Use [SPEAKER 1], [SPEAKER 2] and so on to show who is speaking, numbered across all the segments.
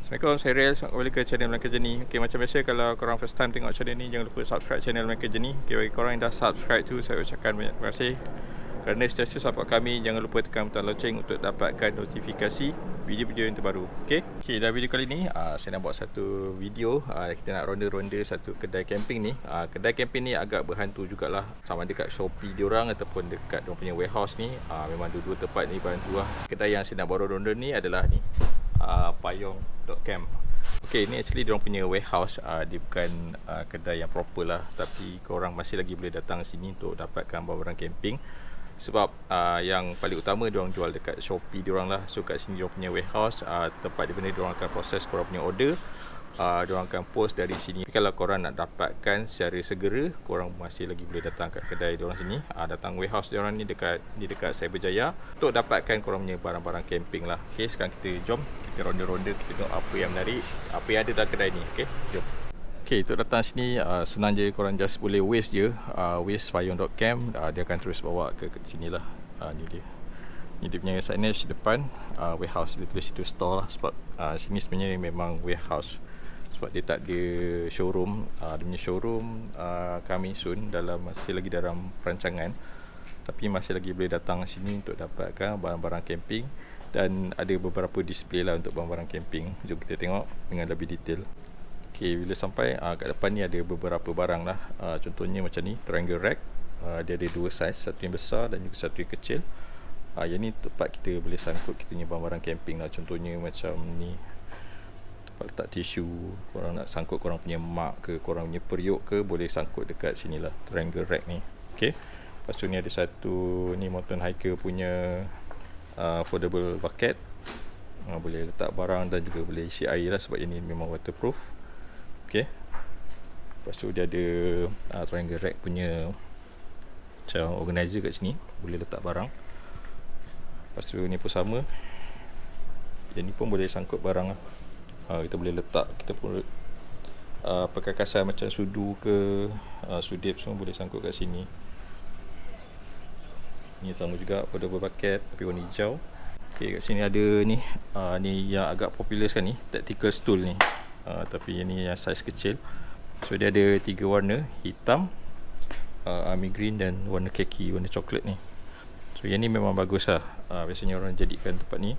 [SPEAKER 1] Assalamualaikum, saya Riel. Selamat kembali ke channel Melaka Jernih. Okay, macam biasa kalau korang first time tengok channel ni, jangan lupa subscribe channel Melaka Jernih. Okay, bagi korang yang dah subscribe tu, saya ucapkan banyak terima kasih kerana sentiasa support kami. Jangan lupa tekan butang loceng untuk dapatkan notifikasi video-video yang terbaru. Okay, dalam video kali ni saya nak buat satu video. Kita nak ronda-ronda satu kedai camping ni. Kedai camping ni agak berhantu jugalah, sama dekat Shopee diorang ataupun dekat diorang punya warehouse ni. Memang dua-dua tempat ni berhantu lah. Kedai yang saya nak buat ronda ni adalah ni, Payong.camp. Okay, ni actually diorang punya warehouse. Dia bukan kedai yang proper lah, tapi korang masih lagi boleh datang sini untuk dapatkan barang-barang camping. Sebab yang paling utama diorang jual dekat Shopee diorang lah. So kat sini diorang punya warehouse, tempat di mana diorang akan proses korang punya order. Diorang akan post dari sini. Kalau korang nak dapatkan secara segera, korang masih lagi boleh datang kat kedai diorang sini. Datang warehouse diorang ni dekat Cyberjaya untuk dapatkan korang punya barang-barang camping lah. Okay, sekarang kita jom kita ronda-ronda, kita tengok apa yang menarik, apa yang ada dalam kedai ni. Okay, jom. Okay, untuk datang sini senang je, korang just boleh waste je. Waste Payong.camp. Dia akan terus bawa ke sini lah. Ni dia. Ni dia punya signage depan. Warehouse, dia tulis situ store lah. Sebab sini sebenarnya memang warehouse. Sebab dia tak ada showroom. Dia punya showroom coming soon, masih lagi dalam perancangan. Tapi masih lagi boleh datang sini untuk dapatkan barang-barang camping. Dan ada beberapa display lah untuk barang-barang camping. Jom kita tengok dengan lebih detail. Okay, bila sampai kat depan ni ada beberapa barang lah. Contohnya macam ni, triangle rack. Dia ada dua saiz, satu yang besar dan juga satu yang kecil. Yang ni tempat kita boleh sangkut kita punya barang-barang camping lah. Contohnya macam ni, tempat letak tisu. Korang nak sangkut korang punya mak ke, korang punya periuk ke, boleh sangkut dekat sini lah, triangle rack ni. Okay, lepas tu ni ada satu ni mountain hiker punya foldable bucket. Boleh letak barang dan juga boleh isi air lah, sebab ini memang waterproof. Okay, lepas tu dia ada triangle rack punya macam organizer kat sini, boleh letak barang. Lepas tu ni pun sama, yang ni pun boleh sangkut barang lah. Kita boleh letak, kita pun perkakasan macam sudu ke, sudip semua boleh sangkut kat sini. Ni sama juga, foldable bucket tapi warna hijau. Okay, kat sini ada ni, ni yang agak popular sekarang ni, tactical stool ni. Tapi yang ni yang saiz kecil. So dia ada 3 warna, hitam, army green dan warna khaki, warna coklat ni. So yang ni memang bagus lah. Biasanya orang jadikan tempat ni,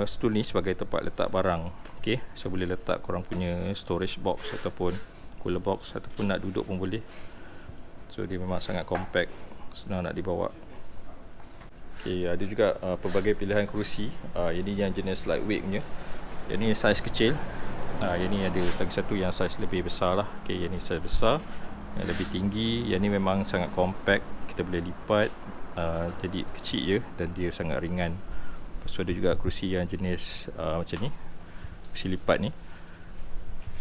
[SPEAKER 1] stool ni sebagai tempat letak barang. Okay, so boleh letak korang punya storage box ataupun cooler box, ataupun nak duduk pun boleh. So dia memang sangat compact, senang nak dibawa. Okay, ada juga pelbagai pilihan kerusi. Yang ni yang jenis lightweight punya. Yang ni saiz kecil. Yang ni ada lagi satu yang saiz lebih besar lah. Okay, yang ni saiz besar, yang lebih tinggi. Yang ni memang sangat compact, kita boleh lipat. Jadi kecil je dan dia sangat ringan. Lepas tu ada juga kerusi yang jenis macam ni, kerusi lipat ni.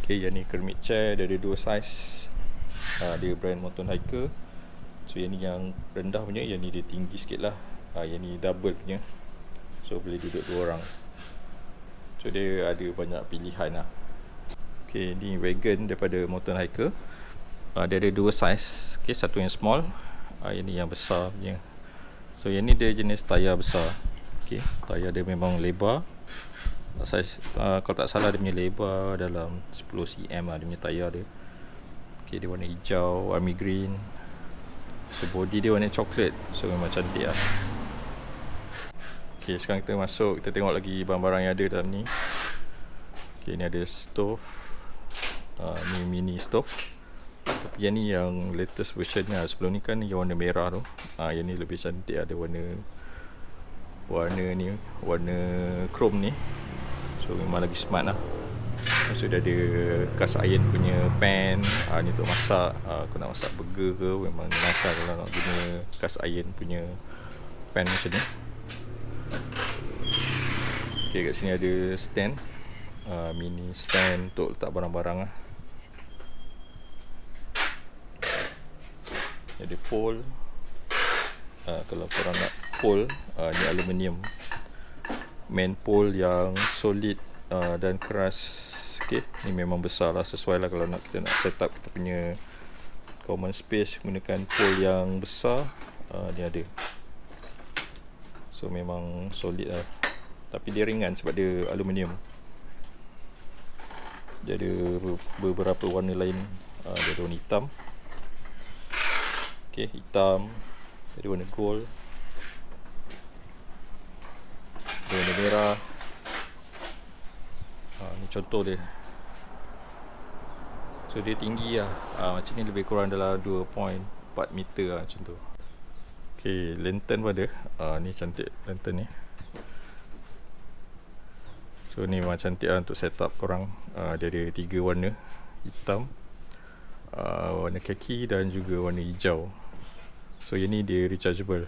[SPEAKER 1] Okay, yang ni kermit chair, dia ada 2 saiz. Dia brand mountain hiker. So yang ni yang rendah punya, yang ni dia tinggi sikit lah. Yang ni double punya, so boleh duduk 2 orang. So dia ada banyak pilihan lah. Okay, ni wagon daripada mountain hiker. Dia ada 2 saiz. Okay, satu yang small, yang ni yang besar punya. So yang ni dia jenis tayar besar. Okay, tayar dia memang lebar. Saiz, kalau tak salah dia punya lebar dalam 10 cm lah, dia punya tayar dia. Okay, dia warna hijau, army green. So body dia warna coklat, so memang cantik lah. Okay, sekarang kita masuk, kita tengok lagi barang-barang yang ada dalam ni. Okay, ni ada stove. Ni mini stove. Tapi yang ni yang latest version lah. Sebelum ni kan yang warna merah tu. Yang ni lebih cantik, ada warna ni, warna chrome ni. So memang lagi smart lah. Lepas tu dia ada cast iron punya pan. Ni untuk masak. Kau nak masak burger ke, memang nice lah kalau nak guna cast iron punya pan macam ni. Okay, kat sini ada stand, mini stand untuk letak barang-barang lah. Ada pole. Kalau korang nak pole, ni aluminium, main pole yang solid dan keras. Okay, ni memang besar lah, sesuai lah kalau kita nak set up kita punya common space menggunakan pole yang besar. Dia ada, so memang solid lah. Tapi dia ringan sebab dia aluminium. Dia ada beberapa warna lain. Dia ada warna hitam. Okay, hitam. Ada warna gold. Ada warna merah. Ni contoh dia. So dia tinggi lah. Macam ni lebih kurang dalam 2.4 meter lah, macam tu. Okay, lantern pun ada. Ni cantik lantern ni. So ni memang cantik lah untuk set up korang. Dia ada 3 warna. Hitam, warna kaki dan juga warna hijau. So yang ni dia rechargeable.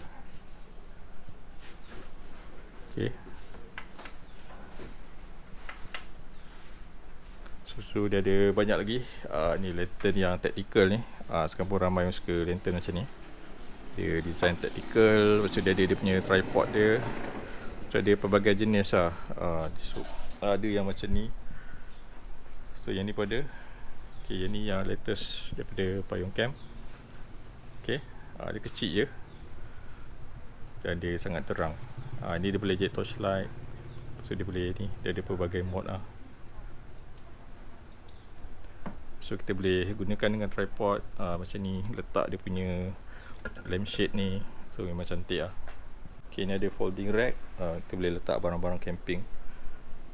[SPEAKER 1] Okay. So dia ada banyak lagi. Ni lantern yang tactical ni. Sekarang pun ramai yang suka lantern macam ni. Dia design tactical. Lepas tu dia ada dia punya tripod dia. So dia pelbagai jenis lah. So, ada yang macam ni. So yang ni pun ada. Okay, yang ni yang latest daripada Payung Camp. Okay, dia kecil je dan dia sangat terang. Ni dia boleh jadi torchlight. So dia boleh ni, dia ada pelbagai mod lah. So kita boleh gunakan dengan tripod macam ni. Letak dia punya lampshade ni. So memang cantik lah. Okay, ni ada folding rack. Kita boleh letak barang-barang camping.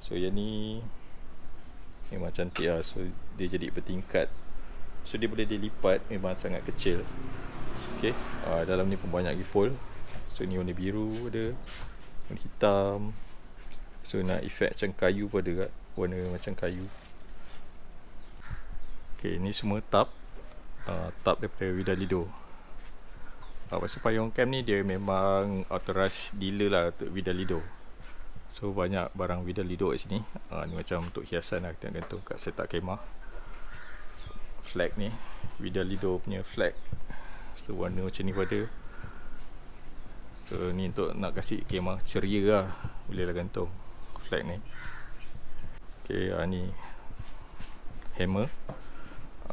[SPEAKER 1] So yang ni memang cantik lah. So dia jadi bertingkat. So dia boleh dilipat. Memang sangat kecil. Okay, dalam ni pun banyak lagi pole. So ni warna biru ada, warna hitam. So nak efek macam kayu pun ada kat, warna macam kayu. Okay, ni semua tub. Tub daripada Widalido. Pasal Payung Camp ni dia memang authorized dealer lah untuk Widalido. So banyak barang Widalido kat sini. Ni macam untuk hiasan lah, kita gantung kat setak kemah. Flag ni Widalido punya flag. So warna macam ni pun ada. So ni untuk nak kasih kemah ceria lah, boleh lah gantung flag ni. Okay, ni hammer.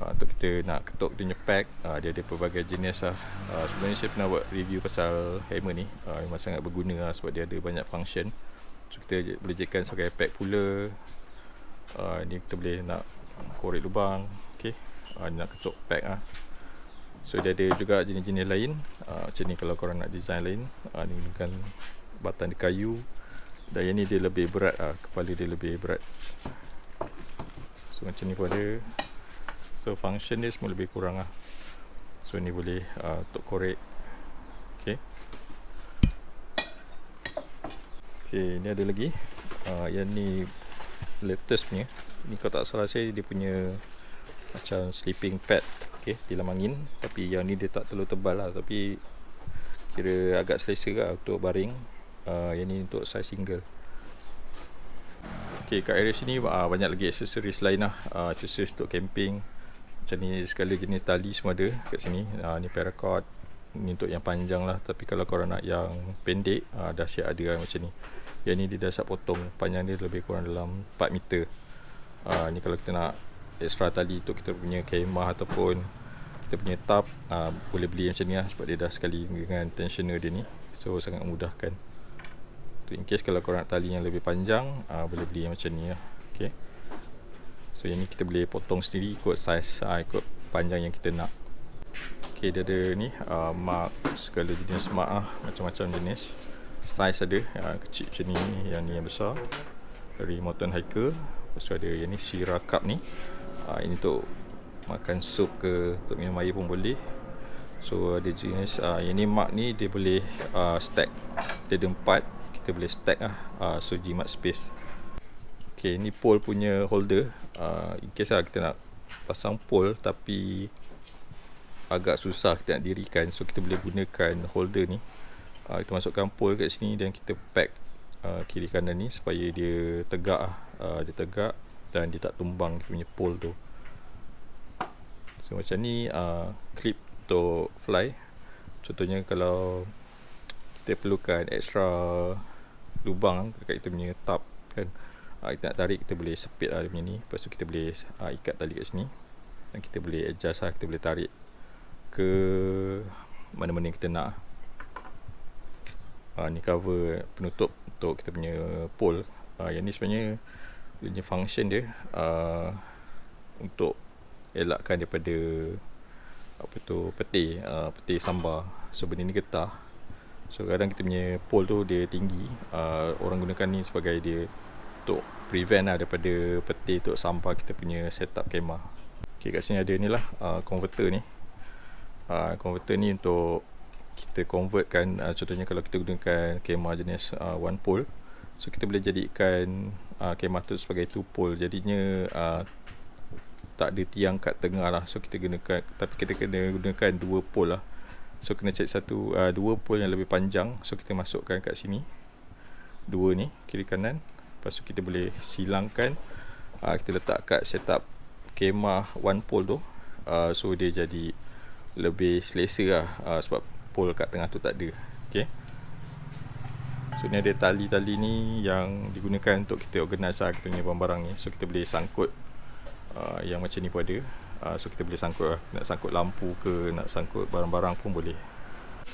[SPEAKER 1] Untuk kita nak ketuk dia punya pack. Dia ada pelbagai jenis lah. Sebenarnya saya pernah buat review pasal hammer ni. Memang sangat berguna lah, sebab dia ada banyak function. So kita boleh jadikan sebagai pack pula. Ni kita boleh nak korek lubang. Okay, nak ketuk pack lah. So dia ada juga jenis-jenis lain. Macam ni kalau korang nak design lain. Ni gunakan batang dia kayu. Dan yang ni dia lebih berat lah. Kepala dia lebih berat. So macam ni pun ada. So function dia semua lebih kurang lah. So ni boleh untuk korek. Okay. Okay, ni ada lagi. Yang ni latest punya. Ni kalau tak salah saya, dia punya macam sleeping pad. Okay, tilam angin. Tapi yang ni dia tak terlalu tebal lah. Tapi kira agak selesa lah untuk baring. Yang ni untuk size single. Okay, kat area sini banyak lagi aksesoris lain lah. Aksesoris untuk camping. Macam ni segala jenis tali semua ada kat sini. Ni paracord. Ni untuk yang panjang lah. Tapi kalau korang nak yang pendek, dah siap ada lah macam ni. Yang ni dia dah siap potong. Panjang dia lebih kurang dalam 4 meter. Ni kalau kita nak extra tali untuk kita punya kemah ataupun kita punya tub, boleh beli macam ni lah. Sebab dia dah sekali dengan tensioner dia ni. So sangat memudahkan. In case kalau korang nak tali yang lebih panjang, boleh beli yang macam ni lah. Okay. So yang ni kita boleh potong sendiri ikut saiz, ikut panjang yang kita nak. Okay, dia ada ni mark, segala jenis mark lah. Macam-macam jenis. Saiz ada, kecil macam ni, yang ni yang besar dari Mountain Hiker. Lepas tu ada yang ni Sierra Cup ni. Ini untuk makan sup ke, untuk minum air pun boleh. So ada jenis yang ni mark ni dia boleh stack. Dia ada 4, kita boleh stack lah. So jimat space. Okay, ni pole punya holder. In case lah kita nak pasang pole tapi agak susah kita nak dirikan, so kita boleh gunakan holder ni. Kita masukkan pole kat sini dan kita pack kiri kanan ni supaya dia tegak lah. Dia tegak dan dia tak tumbang kita punya pole tu. So macam ni clip untuk fly. Contohnya kalau kita perlukan extra lubang dekat kita punya tub kan, kita nak tarik, kita boleh sepit lah dia punya ni. Lepas tu kita boleh ikat tali kat sini dan kita boleh adjust lah, kita boleh tarik ke mana-mana yang kita nak. Ni cover penutup untuk kita punya pole. Yang ni sebenarnya punya function dia, untuk elakkan daripada apa tu peti sambar. So benda ni getah. So kadang kita punya pole tu dia tinggi, orang gunakan ni sebagai dia untuk prevent lah daripada peti tu sambar kita punya setup kemah. Okay, kat sini ada ni lah converter ni. Converter ni untuk kita convertkan, contohnya kalau kita gunakan kemah jenis one pole, so kita boleh jadikan kemah tu sebagai two pole. Jadinya tak ada tiang kat tengah lah. So kita gunakan, tapi kita kena gunakan dua pole lah. So kena cari dua pole yang lebih panjang. So kita masukkan kat sini, dua ni kiri kanan. Lepas tu kita boleh silangkan, kita letak kat setup kemah one pole tu. So dia jadi lebih selesa lah, sebab pole kat tengah tu tak ada. Okay. So ni ada tali-tali ni yang digunakan untuk kita organize lah kita punya barang-barang ni. So kita boleh sangkut, yang macam ni pun ada. So kita boleh sangkut lah, nak sangkut lampu ke, nak sangkut barang-barang pun boleh.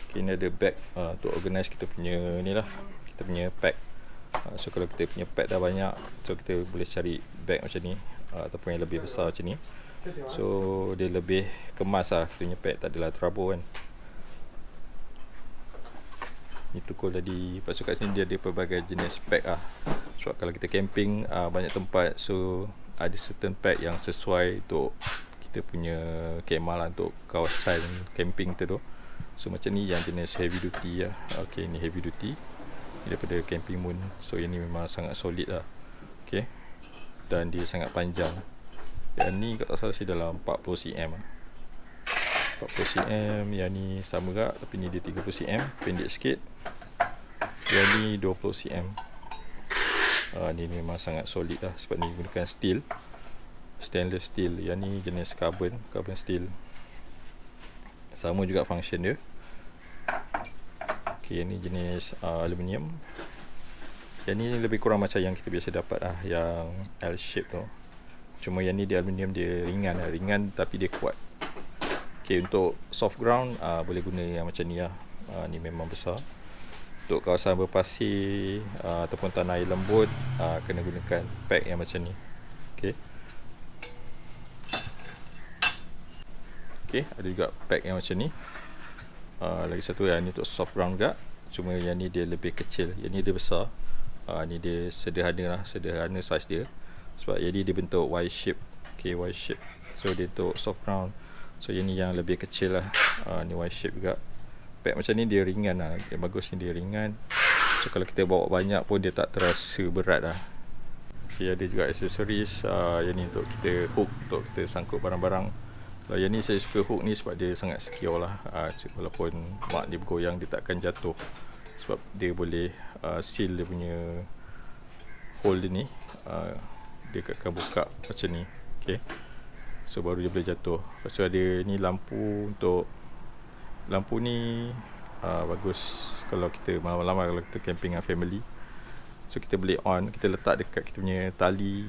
[SPEAKER 1] Okay, ni ada bag untuk organize kita punya ni lah, kita punya pack. So kalau kita punya pack dah banyak, so kita boleh cari bag macam ni, ataupun yang lebih besar macam ni. So dia lebih kemas lah kita punya pack, tak adalah terabur kan. Ni tukul tadi. Lepas tu kat sini dia ada pelbagai jenis pack lah. Sebab kalau kita camping banyak tempat, so ada certain pack yang sesuai untuk kita punya kemah lah, untuk kawasan camping kita tu. So macam ni yang jenis heavy duty lah. Okay, ni heavy duty, ni daripada Camping Moon. So yang ni memang sangat solid lah. Okay, dan dia sangat panjang. Yang ni kalau tak salah sih dalam 40 cm 40 cm. Yang ni sama juga, tapi ni dia 30 cm, pendek sikit. Yang ni 20 cm. Ni memang sangat solid lah, sebab ni gunakan steel, stainless steel. Yang ni jenis carbon steel. Sama juga function dia. Okay, yang ni jenis aluminium. Yang ni lebih kurang macam yang kita biasa dapat lah, yang L shape tu. Cuma yang ni dia aluminium, dia ringan lah, ringan tapi dia kuat. Okay, untuk soft ground boleh guna yang macam ni lah. Ni memang besar. Untuk kawasan berpasir ataupun tanah air lembut, kena gunakan pack yang macam ni. Okay. Okay, ada juga pack yang macam ni. Lagi satu yang ni untuk soft ground juga. Cuma yang ni dia lebih kecil, yang ni dia besar. Ni dia sederhana lah, sederhana size dia. Sebab yang ni dia bentuk Y shape. Okay, Y shape. So dia untuk soft ground. So yang ni yang lebih kecil lah. Ni Y shape juga. Pack macam ni dia ringan lah. Yang bagus ni dia ringan. So kalau kita bawa banyak pun dia tak terasa berat lah. Okay, ada juga aksesoris. Yang ni untuk kita hook, untuk kita sangkut barang-barang. Kalau yang ni saya suka hook ni sebab dia sangat secure lah. Walaupun mak dia bergoyang, dia takkan jatuh. Sebab dia boleh seal dia punya hole dia ni. Dia akan buka macam ni. Okay, so baru dia boleh jatuh. Lepas tu ada ni lampu. Untuk lampu ni bagus kalau kita malam-malam, kalau kita camping dengan family. So kita boleh on, kita letak dekat kita punya tali,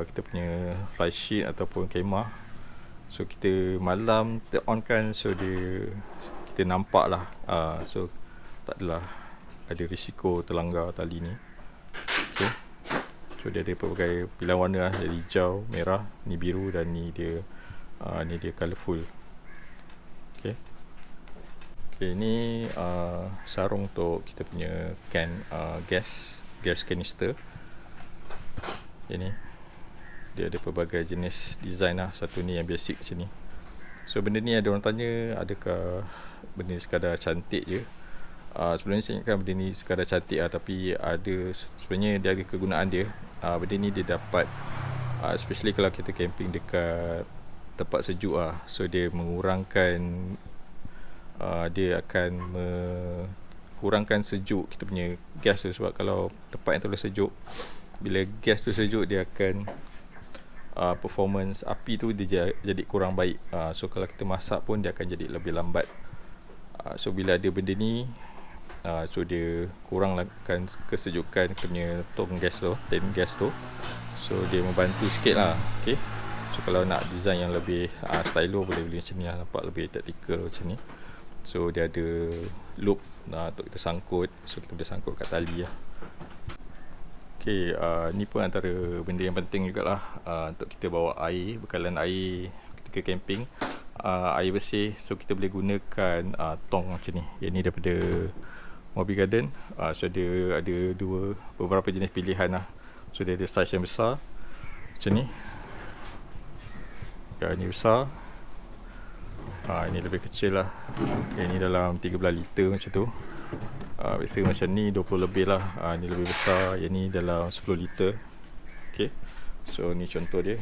[SPEAKER 1] kita punya fly sheet ataupun kemah. So kita malam kita on kan, so kita nampak lah. So tak adalah ada risiko terlanggar tali ni. Okay, so dia ada pelbagai pilihan warna lah. Jadi hijau, merah, ni biru, dan ni dia colourful. Okay. Okay, ni sarung untuk kita punya can gas canister. Ini dia ada pelbagai jenis design lah. Satu ni yang basic macam ni. So benda ni ada orang tanya, adakah benda ni sekadar cantik je? Sebenarnya saya ingatkan benda ni sekadar cantik lah, tapi sebenarnya dia ada kegunaan dia. Benda ni dia dapat, especially kalau kita camping dekat tempat sejuk lah. So dia mengurangkan, dia akan kurangkan sejuk kita punya gas tu. Sebab kalau tempat yang terlalu sejuk, bila gas tu sejuk, dia akan performance api tu dia jadi kurang baik. So kalau kita masak pun dia akan jadi lebih lambat. So bila ada benda ni, so dia kurangkan kesejukan kita punya tong gas tu, tank gas tu. So dia membantu sikit lah. Okay, so kalau nak design yang lebih stylo, boleh beli macam ni lah, nampak lebih tactical macam ni. So dia ada loop untuk kita sangkut. So kita boleh sangkut kat tali lah. Okay, ni pun antara benda yang penting jugalah untuk kita bawa air, bekalan air ketika camping. Air bersih, so kita boleh gunakan tong macam ni. Yang ni daripada Mobi Garden. So dia ada beberapa jenis pilihan lah. So dia ada saiz yang besar macam ni. Yang ni besar. Ini lebih kecil lah. Yang ni dalam 13 liter macam tu. Biasa macam ni 20 lebih lah. Ni lebih besar. Yang ni dalam 10 liter. Okay. So ni contoh dia.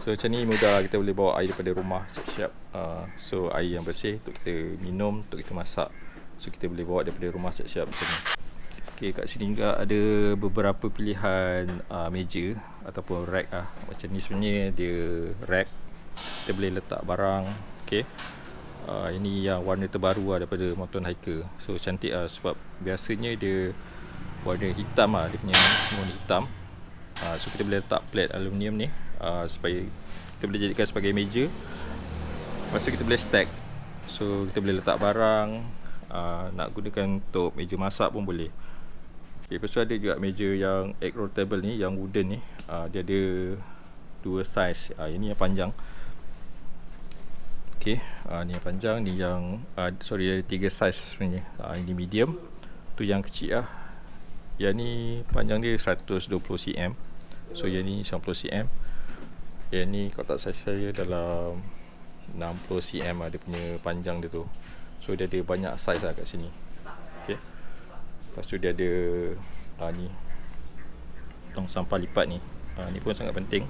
[SPEAKER 1] So macam ni mudah kita boleh bawa air daripada rumah siap-siap. So air yang bersih untuk kita minum, untuk kita masak. So kita boleh bawa daripada rumah siap-siap macam ni. Okay, kat sini juga ada beberapa pilihan meja ataupun rack lah. Macam ni sebenarnya dia rack. Kita boleh letak barang. Okay. Ini yang warna terbaru lah daripada Mountain Hiker. So cantik lah sebab biasanya dia warna hitam lah. Dia punya warna hitam. So kita boleh letak plate aluminium ni supaya kita boleh jadikan sebagai meja. Lepas tu kita boleh stack. So kita boleh letak barang. Nak gunakan untuk meja masak pun boleh. Okay, lepas tu ada juga meja yang egg roll table ni, yang wooden ni. Dia ada dua saiz. Ini yang panjang. Okay, ni yang panjang, ni yang sorry, ada 3 saiz sebenarnya. Ini medium, tu yang kecil lah. Yang ni panjang dia 120 cm. So yang ni 90 cm. Yang ni kotak saiz saya dalam 60 cm lah, dia punya panjang dia tu. So dia ada banyak saiz lah kat sini. Okay. Lepas tu dia ada ni tong sampah lipat ni. Ni pun sangat penting.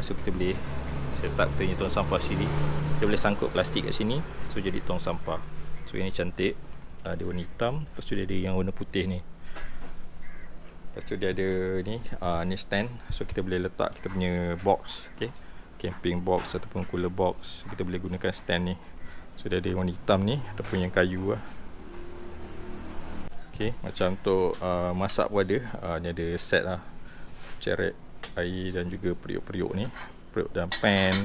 [SPEAKER 1] So kita boleh set up kita punya tong sampah sini. Dia boleh sangkut plastik kat sini. So jadi tong sampah. So yang ni cantik. Dia warna hitam. Lepas tu dia ada yang warna putih ni. Lepas tu dia ada ni ni stand. So kita boleh letak kita punya box. Okay, camping box ataupun cooler box. Kita boleh gunakan stand ni. So dia ada warna hitam ni ataupun yang kayu lah. Okay, macam untuk masak pun ada. Ni ada set lah, ceret air dan juga periuk-periuk ni, periuk dan pan.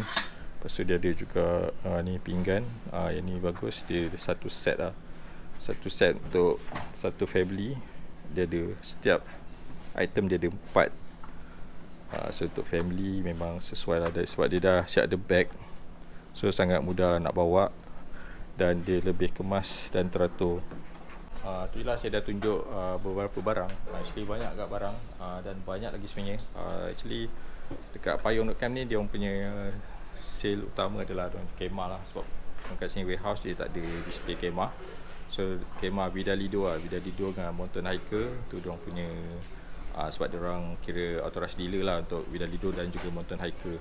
[SPEAKER 1] Lepas tu dia ada juga ni pinggan. Yang ni bagus, dia ada satu set lah. Satu set untuk satu family. Dia ada setiap item dia ada 4. So untuk family memang sesuai lah, sebab dia dah siap ada bag. So sangat mudah nak bawa dan dia lebih kemas dan teratur. Tu lah saya dah tunjuk beberapa barang. Actually banyak kat barang dan banyak lagi sebenarnya. Actually dekat Payung Camp ni dia orang punya sale utama adalah dia kemah lah, sebab kat sini warehouse dia tak ada display kemah. So kemah Vida Lido lah, Vida Lido dengan Mountain Hiker tu dia orang punya sebab dia orang kira authorized dealer lah untuk Vida Lido dan juga Mountain Hiker.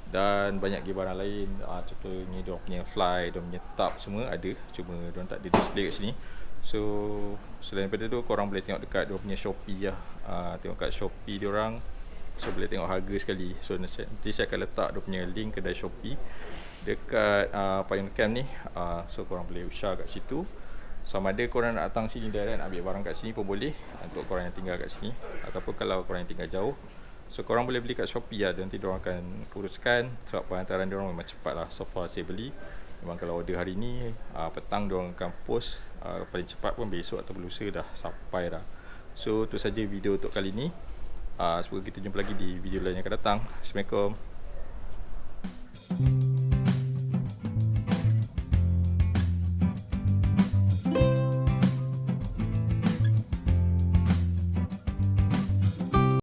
[SPEAKER 1] Dan banyak lagi barang lain, contohnya dia orang punya fly, dia orang punya tub semua ada, cuma dia orang tak ada display kat sini. So selain daripada tu korang boleh tengok dekat dia punya Shopee lah. Tengok kat Shopee dia orang. So boleh tengok harga sekali. So nanti saya akan letak dia punya link kedai Shopee dekat Payung Camp ni. So korang boleh usaha kat situ. Sama ada korang nak datang sini direct nak ambil barang kat sini pun boleh, untuk korang yang tinggal kat sini. Ataupun kalau korang yang tinggal jauh, so korang boleh beli kat Shopee lah. Nanti diorang akan uruskan, sebab perantaran diorang memang cepat lah. So far saya beli, memang kalau order hari ni, petang diorang akan post. Paling cepat pun besok atau lusa dah sampai dah. So tu saja video untuk kali ni. Semoga kita jumpa lagi di video lain yang akan datang. Assalamualaikum.